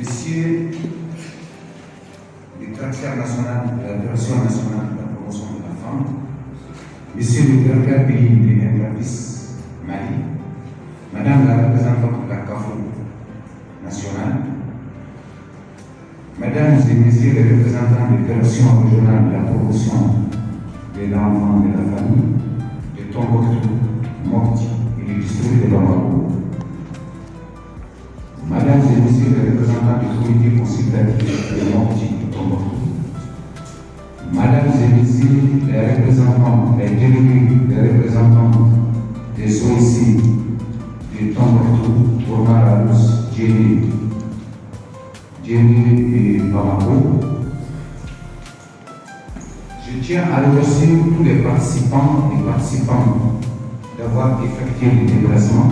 Monsieur le directeur national de la Direction nationale de la promotion de la femme, Monsieur le directeur pays de l'Intervice Mali, Madame la représentante de la CAFO nationale, Mesdames et Messieurs les représentants des directions régionales de la promotion de l'enfant et de la famille, de Tombouctou, Mopti et du district de Bamako, Mesdames et Messieurs les représentants du comité consultatif de Mopti et Tombouctou, Mesdames et Messieurs les représentants, les délégués, les représentants des OIC de Tombouctou, Tourmalarus, Djéné et Bamako, je tiens à remercier tous les participants et participantes d'avoir effectué le déplacement.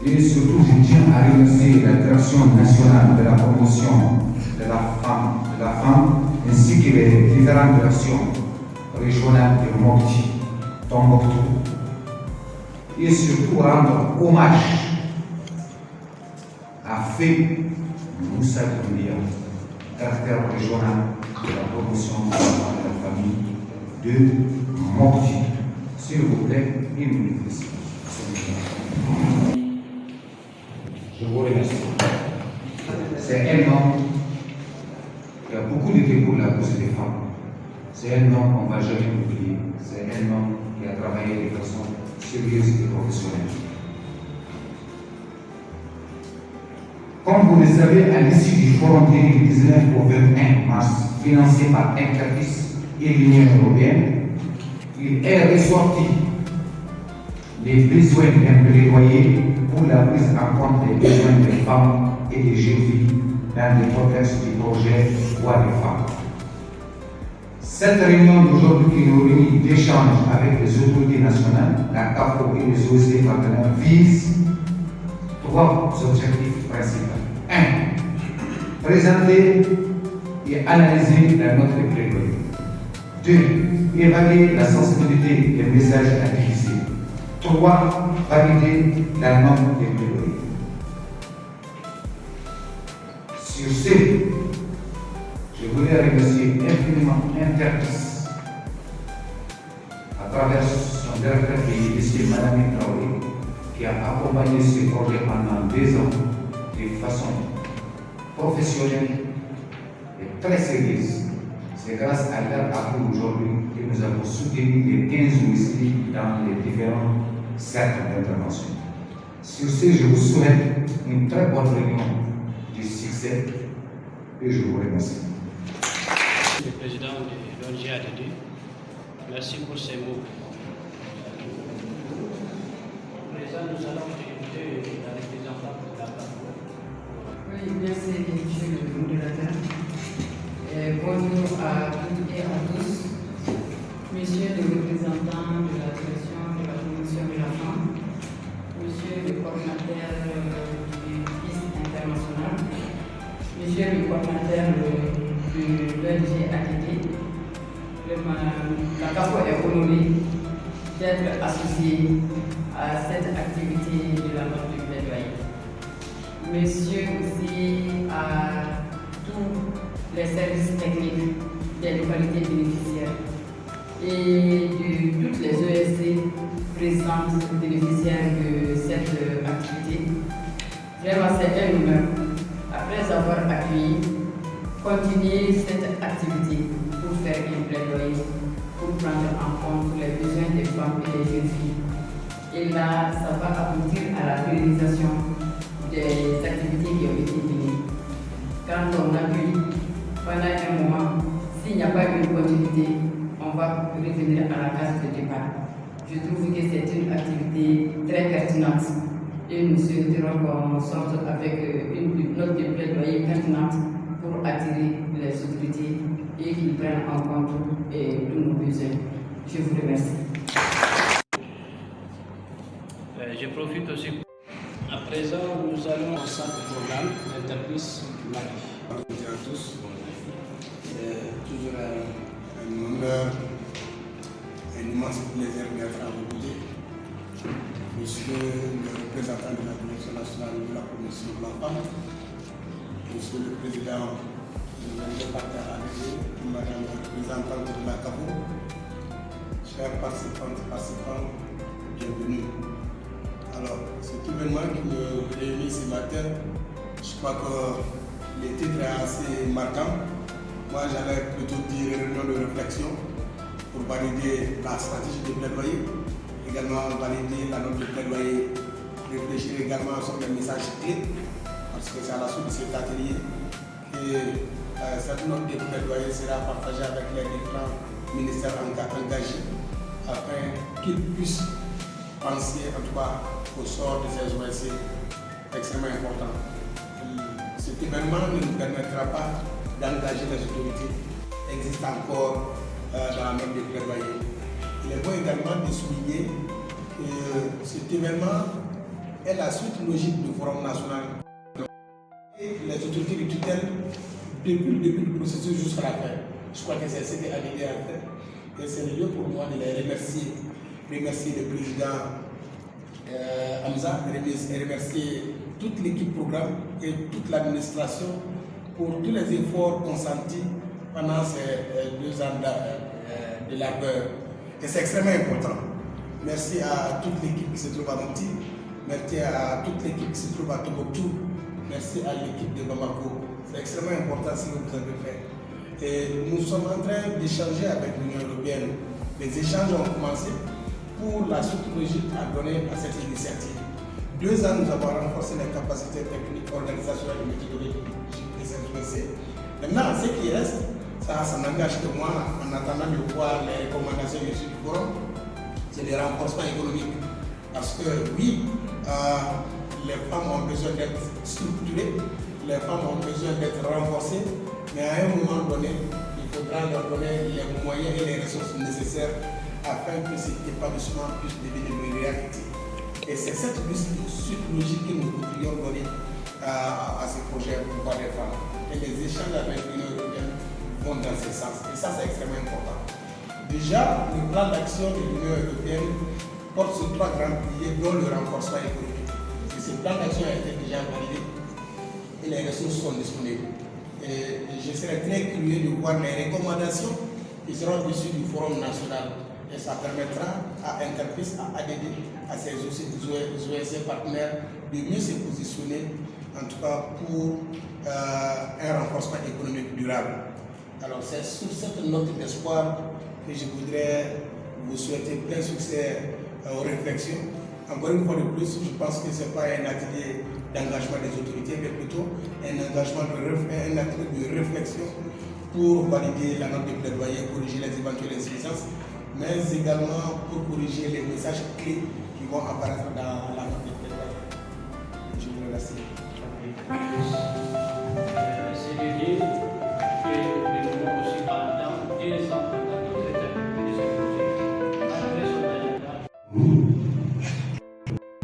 Et surtout, je tiens à remercier la Direction nationale de la promotion de la femme ainsi que les différentes directions régionales de Mopti, Tombouctou. Et surtout rendre hommage à Fé Moussa Doumbia, directeur régional de la promotion de l'enfant et de la famille de Mopti. S'il vous plaît, une minute. Je vous remercie. C'est un homme qui a beaucoup lutté pour la cause des femmes. C'est un homme qu'on ne va jamais oublier. C'est un homme qui a travaillé de façon sérieuse et professionnelle. Comme vous le savez, à l'issue du Forum du 19 au 21 mars, financé par Intervice et l'Union européenne, il est ressorti les besoins d'un plaidoyer pour la prise en compte des besoins des femmes et des jeunes filles dans le contexte du projet Voix des femmes. Cette réunion d'aujourd'hui qui nous réunit d'échanges avec les autorités nationales, la CAFO et les OIC partenaires vise trois objectifs principaux. 1. Présenter et analyser la note de plaidoyer. 2. Évaluer la sensibilité des messages à diffuser. 3. Valider la note de plaidoyer. Sur ce, je voulais remercier infiniment Intervice à travers son directeur pays, M. Madame Traoré, qui a accompagné ce projet pendant 2 ans de façon professionnelle et très sérieuse. C'est grâce à leur appui aujourd'hui que nous avons soutenu les 15 ministres dans les différents cercles d'intervention. Sur ce, je vous souhaite une très bonne réunion du succès et je vous remercie. Le président de l'ONG ADD, merci pour ces mots. Président, nous allons écouter la représentante de la CAFO. Oui, merci, monsieur le modérateur. Bonjour à toutes et à tous. Monsieur le représentant de la direction de la promotion de la femme, monsieur le coordinateur du PIS international, monsieur le coordinateur de l'ONG ADD, la CAFO est honorée d'être associée à cette activité de la note de plaidoyer. Monsieur aussi à tous les services techniques des localités bénéficiaires et de toutes les ESC présentes bénéficiaires de cette activité. Vraiment, c'est un honneur, après avoir accueilli, continuer cette activité pour faire un plaidoyer, pour prendre en compte les besoins des femmes et des jeunes filles. Et là, ça va aboutir à la pérennisation des activités qui ont été menées. Quand on accueille pendant un moment, s'il n'y a pas une continuité, on va revenir à la case de départ. Je trouve que c'est une activité très pertinente et nous souhaiterons qu'on sorte avec une note de plaidoyer pertinente pour attirer les autorités et qu'ils prennent en compte tous nos besoins. Je vous remercie. Je profite aussi. À présent, nous allons au centre programme d'Intervice Mali. Bonjour à tous. Toujours un honneur, un immense plaisir d'être à vos côtés Monsieur le représentant de la Direction nationale de la promotion de la femme, Monsieur le Président du département ADG, Madame la représentante de la CAPO, chers participantes et participants, bienvenue. Alors, cet événement qui me réunit ce matin, je crois que le titre est assez marquant. Moi, j'allais plutôt dire réunion de réflexion pour valider la stratégie de plaidoyer, également valider la note de plaidoyer, réfléchir également sur les messages clés, parce que c'est à la suite de cet atelier que cette note de plaidoyer sera partagée avec les différents ministères engagés afin qu'ils puissent penser en tout cas au sort de ces OSC extrêmement important. Cet événement ne nous permettra pas d'engager les autorités existent encore dans la note de plaidoyer. Il est bon également de souligner que cet événement est la suite logique du Forum national. Et les autorités de tutelle, depuis le début du processus jusqu'à la fin, je crois que c'est ce qui est arrivé à faire. Et c'est le lieu pour moi de les remercier. Remercier le président Hamza, remercier toute l'équipe programme et toute l'administration pour tous les efforts consentis pendant ces 2 ans de labeur. Et c'est extrêmement important. Merci à toute l'équipe qui se trouve à Mopti, merci à toute l'équipe qui se trouve à Tombouctou, merci à l'équipe de Bamako. C'est extrêmement important ce que vous avez fait. Et nous sommes en train d'échanger avec l'Union européenne. Les échanges ont commencé pour la suite logique à donner à cette initiative. 2 ans, nous avons renforcé les capacités techniques, organisationnelles et méthodologiques de cette OSC. Maintenant, ce qui reste, ça n'engage que moi, en attendant de voir les recommandations issues du forum, c'est le renforcement économique. Parce que oui, les femmes ont besoin d'être structurées, les femmes ont besoin d'être renforcées, mais à un moment donné, il faudra leur donner les moyens et les ressources nécessaires afin que cet épanouissement puisse devenir une réalité. Et c'est cette suite logique que nous voudrions donner à ce projet pour voir les femmes. Et les échanges avec l'Union européenne vont dans ce sens. Et ça, c'est extrêmement important. Déjà, le plan d'action de l'Union européenne porte sur 3 grands piliers, dont le renforcement économique. Et ce plan d'action a été déjà validé et les ressources sont disponibles. Et je serais très curieux de voir les recommandations qui seront issues du Forum national. Et ça permettra à Interpeace, à ADD, à ses OSC partenaires de mieux se positionner, en tout cas pour un renforcement économique durable. Alors c'est sur cette note d'espoir que je voudrais vous souhaiter plein succès aux réflexions. Encore une fois de plus, je pense que ce n'est pas un atelier d'engagement des autorités, mais plutôt un atelier de réflexion pour valider la note de plaidoyer, corriger les éventuelles insuffisances, mais également pour corriger les messages clés qui vont apparaître dans la note de plaidoyer. Je vous remercie. C'est l'idée que nous devons aussi pendant 2 ans de ce projet. Après son agenda.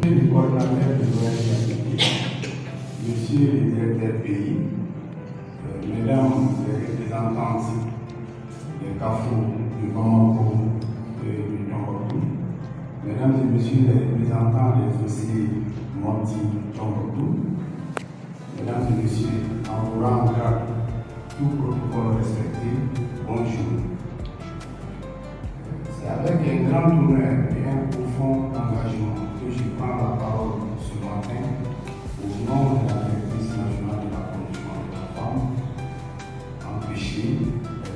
Le coordinateur de l'ONG, monsieur le directeur pays, mesdames les représentantes des CAFO, du Bamako et du Tombouctou, mesdames et messieurs les représentants des dossiers Mopti Tombouctou, mesdames et messieurs, en vous rendant grâce, tout protocole respecté, bonjour. C'est avec un grand honneur et un profond engagement que je prends la parole ce matin au nom de la Directrice nationale de la promotion de la femme, empêchée,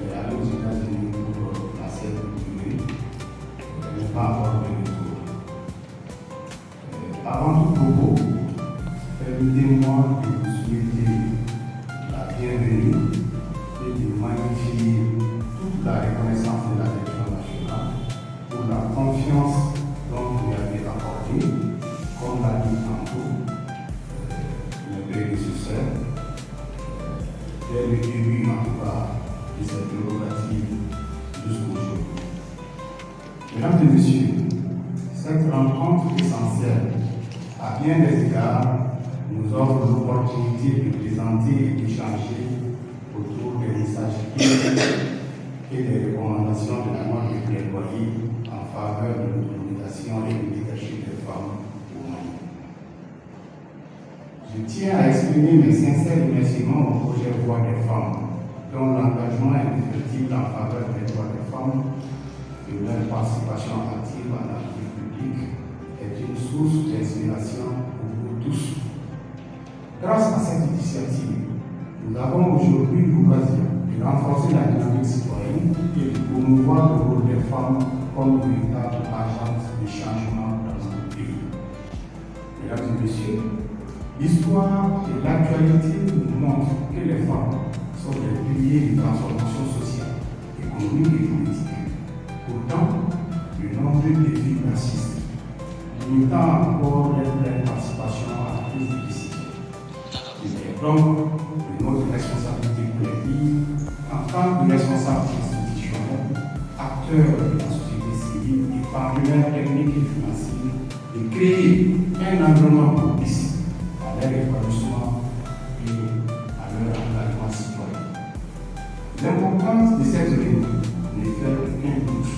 elle est allée aux États-Unis pour la cette durée, elle n'est pas encore de retour. Avant tout propos, permettez-moi de vous souhaiter la bienvenue et de magnifier toute la reconnaissance de la Direction nationale pour la confiance dont vous lui avez accordé, comme l'a dit tantôt le prédécesseur, dès le début en tout cas de cette prérogative jusqu'aujourd'hui. Mesdames et messieurs, cette rencontre essentielle, à bien des égards, nous offre l'opportunité de présenter et d'échanger autour des messages clés et des recommandations de la note de plaidoyer en faveur de l'autonomisation et du leadership des femmes. Je tiens à exprimer mes sincères remerciements au projet Voix des femmes, dont l'engagement est indéfectible en faveur des droits des femmes, de leur participation active à la vie publique est une source d'inspiration pour nous tous. Grâce à cette initiative, nous avons aujourd'hui l'occasion de renforcer la dynamique citoyenne et de promouvoir le rôle des femmes comme véritable agence de changement dans notre pays. Mesdames et messieurs, l'histoire et l'actualité nous montrent que les femmes sont des piliers de transformation sociale, économique et politique. Pourtant, de nombreux défis persistent, limitant encore leur pleine participation à la prise de décision. Il est donc de notre responsabilité collective, en tant que responsables institutionnels, acteurs de la société civile et partenaires techniques et financiers, de créer un environnement propice à leur épanouissement et à leur engagement citoyen. L'importance de cette réunion ne fait aucun doute.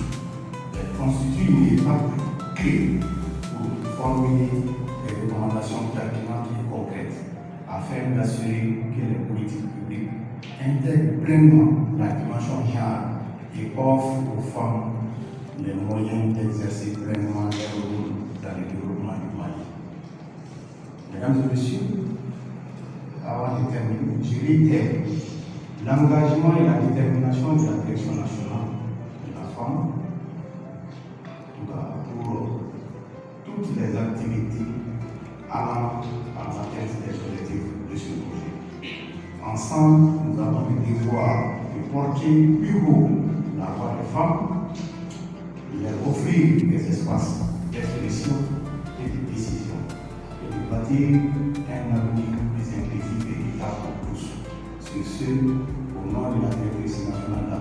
Elle constitue une étape clé pour formuler des recommandations pertinentes et concrètes afin d'assurer que les politiques publiques intègrent pleinement la dimension genre et offrent aux femmes les moyens d'exercer pleinement leur rôle dans le développement du Mali. Mesdames et messieurs, avant de terminer, je réitère l'engagement et la détermination de la Direction nationale de la femme pour toutes les activités allant en l'atteinte des objectifs de ce projet. Ensemble, nous avons le devoir de porter plus haut la voix des femmes, de leur offrir des espaces d'expression et de décision, et de bâtir un avenir plus inclusif et équitable pour tous. Sur ce, au nom de la Directrice nationale de la